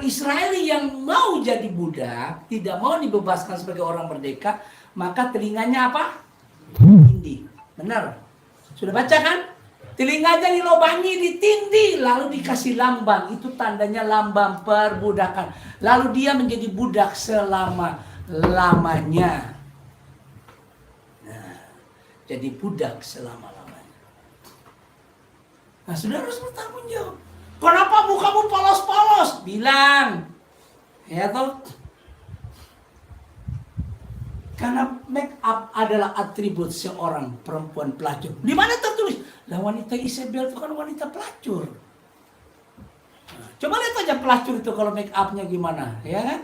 Israel yang mau jadi budak, tidak mau dibebaskan sebagai orang merdeka, maka telinganya apa? Tindih. Benar? Sudah baca kan? Telinganya dilobangi, ditindih, lalu dikasih lambang. Itu tandanya lambang perbudakan. Lalu dia menjadi budak selama-lamanya. Nah, jadi budak selama-lamanya. Nah, saudara harus bertanggung jawab. Kenapa mukamu polos-polos? Bilang. Ya toh? Karena make up adalah atribut seorang perempuan pelacur. Di mana tertulis? Lah wanita Isabel itu kan wanita pelacur. Nah, coba lihat aja pelacur itu kalau make upnya gimana, ya kan?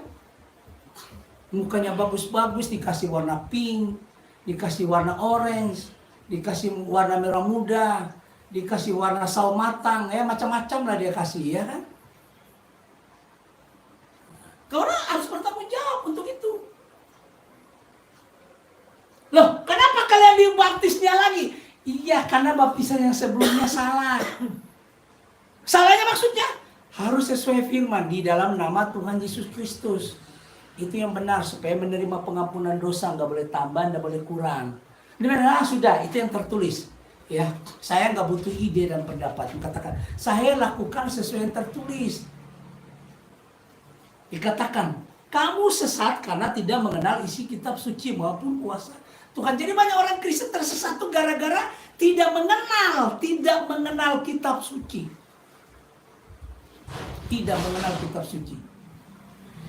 Mukanya bagus-bagus, dikasih warna pink, dikasih warna orange, dikasih warna merah muda, dikasih warna sawo matang, ya macam-macam lah dia kasih, ya kan? Kau harus bertanggung jawab untuk itu. Loh, kenapa kalian dibaptisnya lagi? Iya, karena baptisan yang sebelumnya salah. Salahnya maksudnya harus sesuai firman di dalam nama Tuhan Yesus Kristus. Itu yang benar supaya menerima pengampunan dosa, nggak boleh tambah, nggak boleh kurang. Dimana sudah itu yang tertulis. Ya, saya nggak butuh ide dan pendapat. Katakan, saya lakukan sesuai yang tertulis. Dikatakan, kamu sesat karena tidak mengenal isi kitab suci maupun kuasa Tuhan. Jadi banyak orang Kristen tersesat tuh gara-gara tidak mengenal kitab suci. Tidak mengenal kitab suci.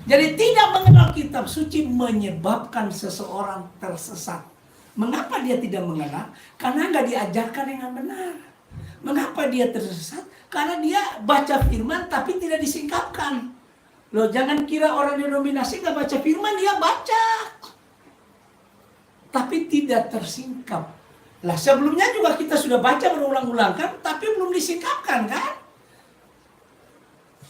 Jadi tidak mengenal kitab suci menyebabkan seseorang tersesat. Mengapa dia tidak mengenal? Karena nggak diajarkan dengan benar. Mengapa dia tersesat? Karena dia baca firman tapi tidak disingkapkan. Loh, jangan kira orang denominasi nggak baca firman, dia baca. Tapi tidak tersingkap. Lah sebelumnya juga kita sudah baca berulang-ulang kan, tapi belum disingkapkan kan?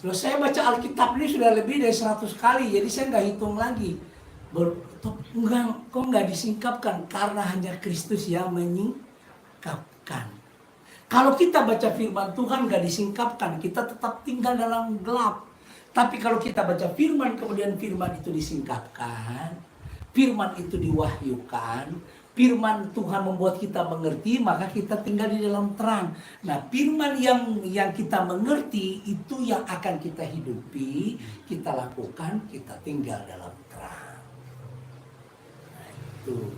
Loh, saya baca Alkitab ini sudah lebih dari 100 kali, jadi saya nggak hitung lagi. Kok nggak disingkapkan? Karena hanya Kristus yang menyingkapkan. Kalau kita baca firman Tuhan nggak disingkapkan, kita tetap tinggal dalam gelap. Tapi kalau kita baca firman, kemudian firman itu disingkapkan, firman itu diwahyukan, firman Tuhan membuat kita mengerti, maka kita tinggal di dalam terang. Nah, firman yang kita mengerti, itu yang akan kita hidupi, kita lakukan, kita tinggal dalam terang. Nah, itu.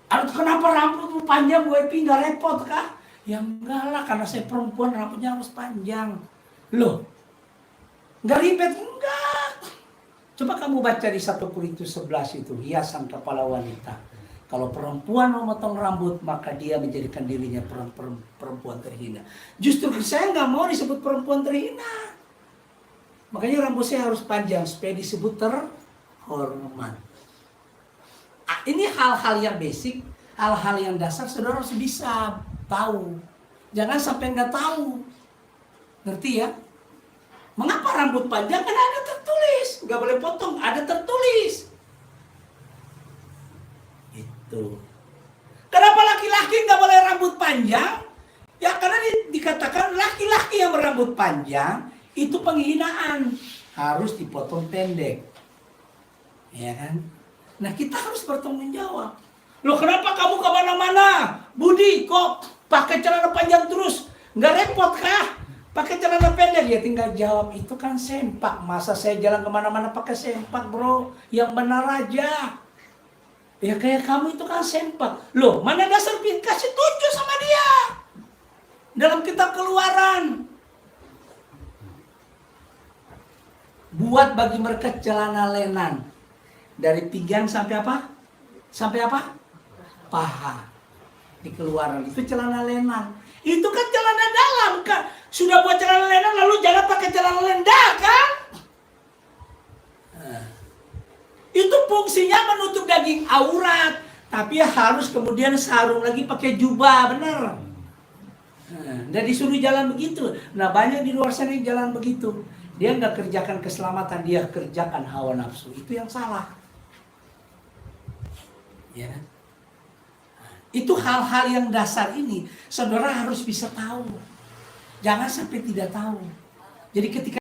Aduh, kenapa rambutmu panjang, gue nggak repot kah? Ya enggak lah, karena saya perempuan, rambutnya harus panjang. Loh, nggak ribet? Enggak. Coba kamu baca di 1 Korintus 11 itu, hiasan kepala wanita. Kalau perempuan memotong rambut, maka dia menjadikan dirinya perempuan terhina. Justru saya nggak mau disebut perempuan terhina. Makanya rambut saya harus panjang, supaya disebut terhormat. Ini hal-hal yang basic, hal-hal yang dasar, saudara harus bisa tahu. Jangan sampai nggak tahu. Ngerti ya? Mengapa rambut panjang? Karena ada tertulis. Nggak boleh potong, ada tertulis. Itu. Kenapa laki-laki nggak boleh rambut panjang? Ya karena dikatakan laki-laki yang berambut panjang itu penghinaan. Harus dipotong pendek. Ya kan? Nah, kita harus bertanggung jawab. Loh, kenapa kamu kemana-mana? Budi, kok pakai celana panjang terus? Nggak repot kah? Pakai celana pendek? Ya tinggal jawab, itu kan sempak. Masa saya jalan kemana-mana pakai sempak, bro? Yang benar aja. Ya kayak kamu itu kan sempak. Loh, mana dasar kasih tunjuk sama dia. Dalam kitab Keluaran. Buat bagi mereka celana lenan. Dari pinggang sampai apa? Sampai apa? Paha. Di Keluaran. Itu celana lenan. Itu kan celana dalam kan. Sudah buat celana lenan lalu jangan pakai celana lendah kan? Nah, itu fungsinya menutup daging aurat, tapi harus kemudian sarung lagi pakai jubah, benar? Nah, dan disuruh jalan begitu. Nah, banyak di luar sana yang jalan begitu. Dia nggak kerjakan keselamatan, dia kerjakan hawa nafsu. Itu yang salah. Ya. Itu hal-hal yang dasar ini, saudara harus bisa tahu. Jangan sampai tidak tahu. Jadi ketika